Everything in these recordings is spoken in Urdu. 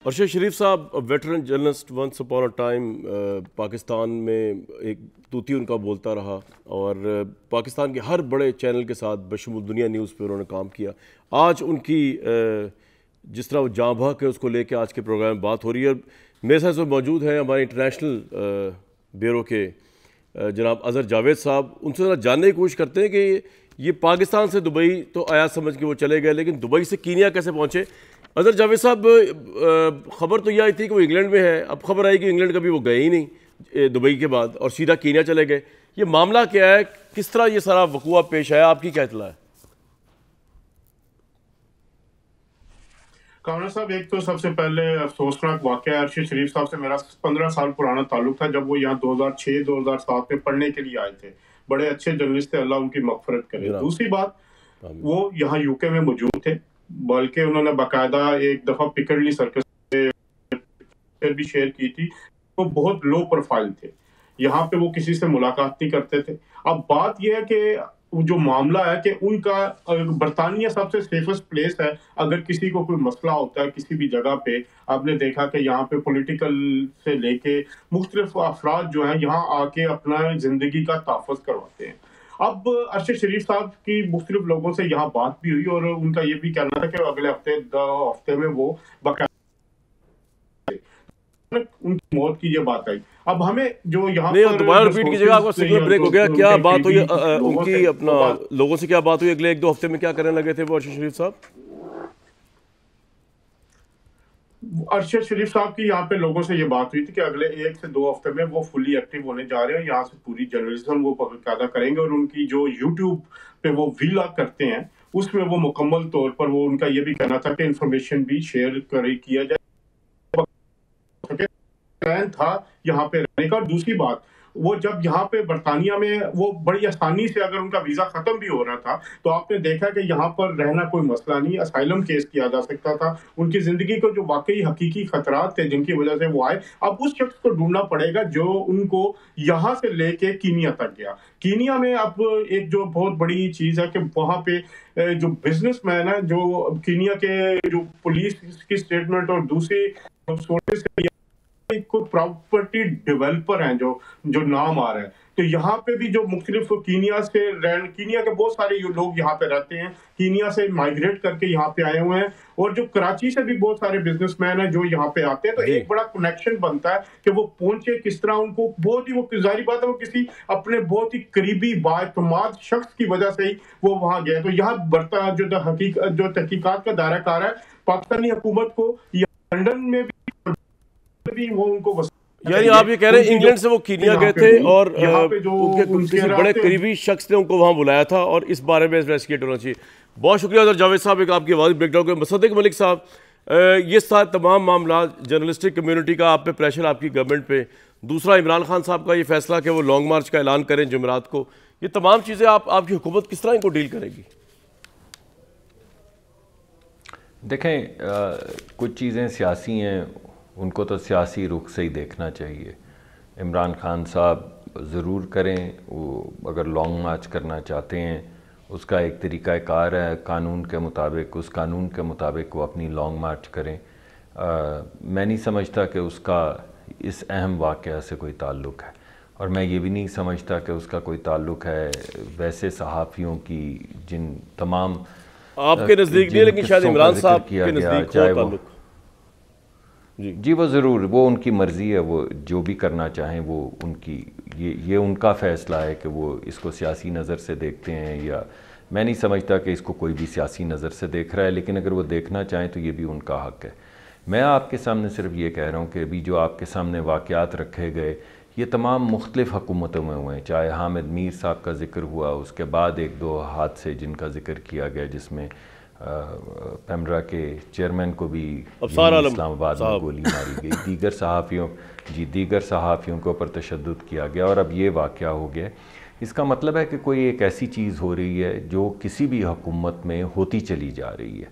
ارشد شریف صاحب veteran journalist, once upon a time Pakistan میں ایک طوطی ان کا بولتا رہا، اور پاکستان کے ہر بڑے چینل کے ساتھ بشمول دنیا نیوز پہ انہوں نے کام کیا. آج ان کی جس طرح وہ جاں بحق ہے اس کو لے کے آج کے پروگرام میں بات ہو رہی ہے. اور میرے ساتھ جو موجود ہیں ہمارے انٹرنیشنل بیورو کے جناب اظہر جاوید صاحب، ان سے ذرا جاننے کی کوشش کرتے ہیں کہ یہ پاکستان سے دبئی تو آیا سمجھ کے وہ چلے گئے، لیکن دبئی سے کینیا کیسے پہنچے؟ اظہر جاوید صاحب، خبر تو یہ آئی تھی کہ وہ انگلینڈ میں ہے، اب خبر آئی کہ انگلینڈ کبھی وہ گئے ہی نہیں دبئی کے بعد، اور سیدھا کینیا چلے گئے. یہ معاملہ کیا ہے؟ کس طرح یہ سارا وقوعہ پیش آیا؟ آپ کی کیا اطلاع ہے؟ کامران صاحب، ایک تو سب سے پہلے افسوسناک واقعہ ارشد شریف صاحب سے میرا 15 سال پرانا تعلق تھا، جب وہ یہاں 2006-2007 میں پڑھنے کے لیے آئے تھے. بڑے اچھے جرنلسٹ تھے، اللہ ان کی مغفرت کرے. دوسری بات، وہ یہاں یو کے میں موجود تھے، بلکہ انہوں نے باقاعدہ ایک دفعہ پکرلی سرکس سے بھی شیئر کی تھی. وہ بہت لو پروفائل تھے، یہاں پہ وہ کسی سے ملاقات نہیں کرتے تھے. اب بات یہ ہے کہ جو معاملہ ہے کہ ان کا برطانیہ سب سے سیفسٹ پلیس ہے. اگر کسی کو کوئی مسئلہ ہوتا ہے کسی بھی جگہ پہ، آپ نے دیکھا کہ یہاں پہ پولیٹیکل سے لے کے مختلف افراد جو ہیں یہاں آ کے اپنا زندگی کا تحفظ کرواتے ہیں. اب ارشد شریف صاحب کی مختلف لوگوں سے یہاں بات بھی ہوئی، اور ان کا یہ بھی کہنا تھا کہ اگلے ہفتے میں وہ باقاعدہ ان کی موت کی یہ بات آئی. اب ہمیں جو یہاں پر دوبارہ ریپیٹ کیجیے گا، آپ کا سگنل بریک ہو گیا. کیا بات ہوئی ان کی، اپنا لوگوں سے کیا بات ہوئی؟ اگلے 1-2 ہفتے میں کیا کرنے لگے تھے وہ ارشد شریف صاحب؟ ارشد شریف صاحب کی یہاں پہ لوگوں سے یہ بات ہوئی تھی کہ اگلے 1 سے 2 ہفتے میں وہ فلی ایکٹیو ہونے جا رہے ہیں، یہاں سے پوری جرنلزم وہ باقاعدہ کریں گے، اور ان کی جو یوٹیوب پہ وہ ویلاگ کرتے ہیں اس میں وہ مکمل طور پر، وہ ان کا یہ بھی کہنا تھا کہ انفارمیشن بھی شیئر کیا جائے پلان تھا یہاں پہ رہنے کا. اور دوسری بات، وہ جب یہاں پہ برطانیہ میں وہ بڑی آسانی سے اگر ان کا ویزا ختم بھی ہو رہا تھا تو آپ نے دیکھا کہ یہاں پر رہنا کوئی مسئلہ نہیں، اسائلم کیس کیا جا سکتا تھا. ان کی زندگی کو جو واقعی حقیقی خطرات تھے جن کی وجہ سے وہ آئے، اب اس شخص کو ڈھونڈنا پڑے گا جو ان کو یہاں سے لے کے کینیا تک گیا. کینیا میں اب ایک جو بہت بڑی چیز ہے کہ وہاں پہ جو بزنس مین ہے، جو کینیا کے جو پولیس کی سٹیٹمنٹ اور دوسری سورسز سے کوئی پراپرٹی ڈیولپر ہیں جو نام آ رہا ہے. تو یہاں پہ بھی جو مختلف کینیا کے بہت سارے لوگ یہاں پہ رہتے ہیں، کینیا سے مائگریٹ کر کے یہاں پہ آئے ہوئے ہیں، اور جو کراچی سے بھی بہت سارے بزنس مین ہیں جو یہاں پہ آتے ہیں. تو ایک بڑا کنیکشن بنتا ہے کہ وہ پہنچے کس طرح. ان کو بہت ہی، وہ ظاہری بات ہے، وہ کسی اپنے بہت ہی قریبی بااعتماد شخص کی وجہ سے ہی وہ وہاں گئے. تو یہاں جو تحقیقات کا دائرہ کار ہے پاکستانی حکومت کو، لنڈن میں بھی وہ ان کو، یعنی آپ یہ کہہ رہے ہیں انگلینڈ سے وہ کینیا گئے تھے اور ان کے کسی بڑے قریبی شخص نے ان کو وہاں بلایا تھا، اور اس بارے میں انویسٹیگیٹ ہونا چاہیے. بہت شکریہ اظہر جاوید صاحب، ایک آپ کی آواز بریک ڈاؤن. مصدق ملک صاحب، یہ سارے تمام معاملات جرنلسٹک کمیونٹی کا آپ پہ پریشر، آپ کی گورنمنٹ پہ، دوسرا عمران خان صاحب کا یہ فیصلہ کہ وہ لانگ مارچ کا اعلان کریں جمعرات کو، یہ تمام چیزیں آپ کی حکومت کس طرح ان کو ڈیل کرے گی؟ دیکھیں، کچھ چیزیں سیاسی ہیں، ان کو تو سیاسی رخ سے ہی دیکھنا چاہیے. عمران خان صاحب ضرور کریں، وہ اگر لانگ مارچ کرنا چاہتے ہیں اس کا ایک طریقہ کار ہے قانون کے مطابق، اس قانون کے مطابق وہ اپنی لانگ مارچ کریں. میں نہیں سمجھتا کہ اس کا اس اہم واقعہ سے کوئی تعلق ہے، اور میں یہ بھی نہیں سمجھتا کہ اس کا کوئی تعلق ہے ویسے صحافیوں کی جن تمام آپ کے نزدیک نہیں، لیکن شاید عمران صاحب کے نزدیک ہو تعلق. جی وہ ضرور، وہ ان کی مرضی ہے، وہ جو بھی کرنا چاہیں وہ ان کی، یہ ان کا فیصلہ ہے کہ وہ اس کو سیاسی نظر سے دیکھتے ہیں، یا میں نہیں سمجھتا کہ اس کو کوئی بھی سیاسی نظر سے دیکھ رہا ہے، لیکن اگر وہ دیکھنا چاہیں تو یہ بھی ان کا حق ہے. میں آپ کے سامنے صرف یہ کہہ رہا ہوں کہ ابھی جو آپ کے سامنے واقعات رکھے گئے یہ تمام مختلف حکومتوں میں ہوئے ہیں، چاہے حامد میر صاحب کا ذکر ہوا، اس کے بعد 1-2 حادثے جن کا ذکر کیا گیا جس میں پیمرا کے چیئرمین کو بھی اسلام آباد میں گولی ماری گئی، دیگر صحافیوں کے اوپر تشدد کیا گیا، اور اب یہ واقعہ ہو گیا. اس کا مطلب ہے کہ کوئی ایک ایسی چیز ہو رہی ہے جو کسی بھی حکومت میں ہوتی چلی جا رہی ہے.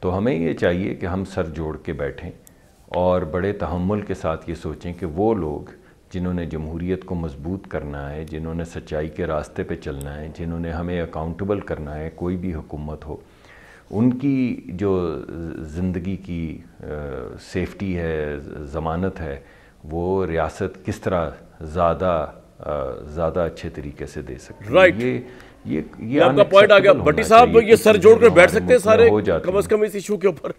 تو ہمیں یہ چاہیے کہ ہم سر جوڑ کے بیٹھیں اور بڑے تحمل کے ساتھ یہ سوچیں کہ وہ لوگ جنہوں نے جمہوریت کو مضبوط کرنا ہے، جنہوں نے سچائی کے راستے پہ چلنا ہے، جنہوں نے ہمیں اکاؤنٹیبل کرنا ہے، کوئی بھی حکومت ہو، ان کی جو زندگی کی سیفٹی ہے، ضمانت ہے، وہ ریاست کس طرح زیادہ اچھے طریقے سے دے سکتی ہے۔ یہ آپ کا پوائنٹ آ گیا۔ بھٹی صاحب یہ سر جوڑ کر بیٹھ سکتے ہیں سارے کم از کم اس ایشو کے اوپر؟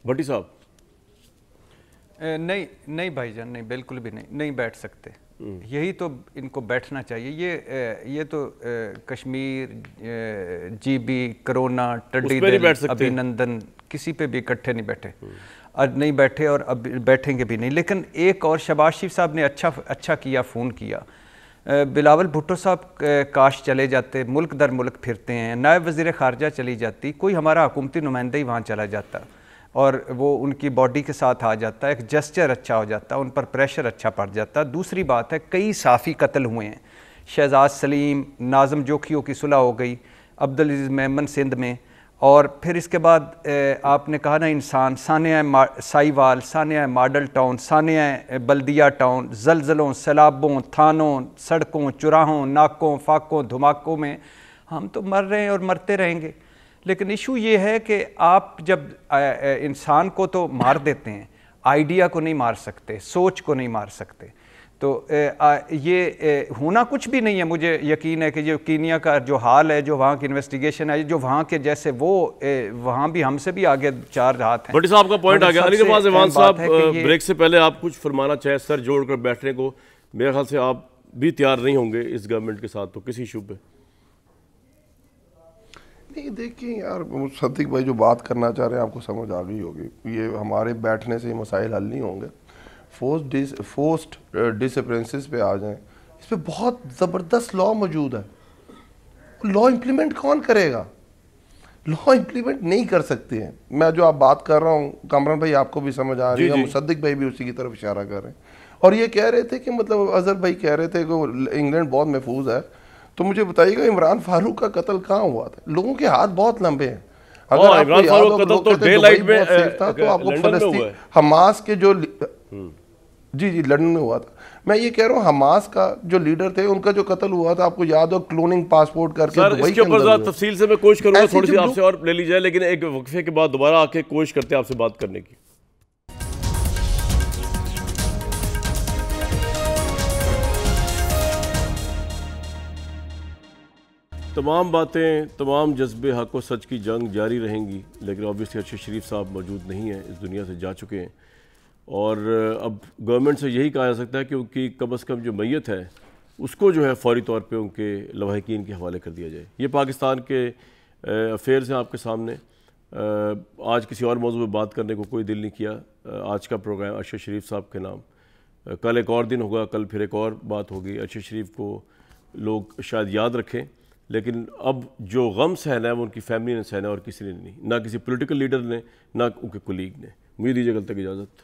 بھٹی صاحب نہیں بھائی جان، نہیں، بالکل بھی نہیں بیٹھ سکتے۔ یہی تو ان کو بیٹھنا چاہیے۔ یہ تو کشمیر، جی بی، کرونا، ٹڈی دل، ابھی نندن، کسی پہ بھی اکٹھے نہیں بیٹھے اور نہیں بیٹھے اور اب بیٹھیں گے بھی نہیں۔ لیکن ایک اور شہباز شریف صاحب نے اچھا کیا، فون کیا۔ بلاول بھٹو صاحب کاش چلے جاتے، ملک در ملک پھرتے ہیں، نائب وزیر خارجہ چلی جاتی، کوئی ہمارا حکومتی نمائندہ ہی وہاں چلا جاتا اور وہ ان کی باڈی کے ساتھ آ جاتا، ایک جسچر اچھا ہو جاتا، ان پر پریشر اچھا پڑ جاتا۔ دوسری بات ہے، کئی صحافی قتل ہوئے ہیں، شہزاد سلیم، ناظم جوکھیوں کی صلح ہو گئی، عبدالعزیز میمن سندھ میں، اور پھر اس کے بعد آپ نے کہا نا انسان، سانحہ سائیوال، سانحہ ماڈل ٹاؤن، سانحہ بلدیہ ٹاؤن، زلزلوں، سیلابوں، تھانوں، سڑکوں، چراہوں، ناکوں، فاقوں، دھماکوں میں ہم تو مر رہے ہیں اور مرتے رہیں گے۔ لیکن ایشو یہ ہے کہ آپ جب انسان کو تو مار دیتے ہیں، آئیڈیا کو نہیں مار سکتے، سوچ کو نہیں مار سکتے۔ تو یہ ہونا کچھ بھی نہیں ہے۔ مجھے یقین ہے کہ جو کینیا کا جو حال ہے، جو وہاں کی انویسٹیگیشن ہے، جو وہاں کے جیسے وہ وہاں بھی ہم سے بھی آگے 4 ہاتھ ہیں۔ بھٹی صاحب کا پوائنٹ آ گیا۔ علی نواز ایوان صاحب، بریک سے پہلے آپ کچھ فرمانا چاہیں سر جوڑ کر بیٹھنے کو؟ میرے خیال سے آپ بھی تیار نہیں ہوں گے اس گورنمنٹ کے ساتھ تو کسی ایشو پہ؟ نہیں دیکھیں یار، صدیق بھائی جو بات کرنا چاہ رہے ہیں آپ کو سمجھ آ گئی ہوگی۔ یہ ہمارے بیٹھنے سے مسائل حل نہیں ہوں گے۔ فورسڈ ڈس اپرینسز پہ آ جائیں، اس پہ بہت زبردست لاء موجود ہے۔ لاء امپلیمنٹ کون کرے گا؟ لاء امپلیمنٹ نہیں کر سکتے ہیں۔ میں جو آپ بات کر رہا ہوں کامران بھائی آپ کو بھی سمجھ آ رہی ہے، مصدق بھائی بھی اسی کی طرف اشارہ کر رہے ہیں، اور یہ کہہ رہے تھے کہ مطلب اظہر بھائی کہہ رہے تھے کہ انگلینڈ بہت محفوظ ہے۔ تو مجھے بتائیے گا عمران فاروق کا قتل کہاں ہوا تھا؟ لوگوں کے ہاتھ بہت لمبے ہیں۔ اگر آپ کو یاد ہو لوگ کہتے ہیں دبئی بہت سیف تھا، تو آپ کو فلسطین حماس کے جو جی لندن میں ہوا تھا، میں یہ کہہ رہا ہوں حماس کا جو لیڈر تھے ان کا جو قتل ہوا تھا آپ کو یاد ہو، کلوننگ پاسپورٹ کر کے سر اس کے اوپر ذرا تفصیل سے میں کوشش کروں گا تھوڑی سی آپ سے اور لے لی جائے، لیکن ایک وقفے کے بعد دوبارہ آ کے کوشش کرتے ہیں آپ سے بات کرنے کی۔ تمام باتیں، تمام جذبے حق و سچ کی جنگ جاری رہیں گی، لیکن آبویسلی ارشد شریف صاحب موجود نہیں ہیں، اس دنیا سے جا چکے ہیں، اور اب گورنمنٹ سے یہی کہا جا سکتا ہے کہ ان کی کم از کم جو میت ہے اس کو جو ہے فوری طور پہ ان کے لواحقین کے حوالے کر دیا جائے۔ یہ پاکستان کے افیئرز ہیں آپ کے سامنے۔ آج کسی اور موضوع پہ بات کرنے کو کوئی دل نہیں کیا۔ آج کا پروگرام ارشد شریف صاحب کے نام، کل ایک اور دن ہوگا، کل پھر ایک اور بات ہوگی۔ ارشد شریف کو لوگ شاید یاد رکھیں، لیکن اب جو غم سہنا ہے وہ ان کی فیملی نے سہنا اور کسی نے نہیں، نہ کسی پولیٹیکل لیڈر نے، نہ ان کے کولیگ نے۔ مجھے دیجیے کل تک اجازت۔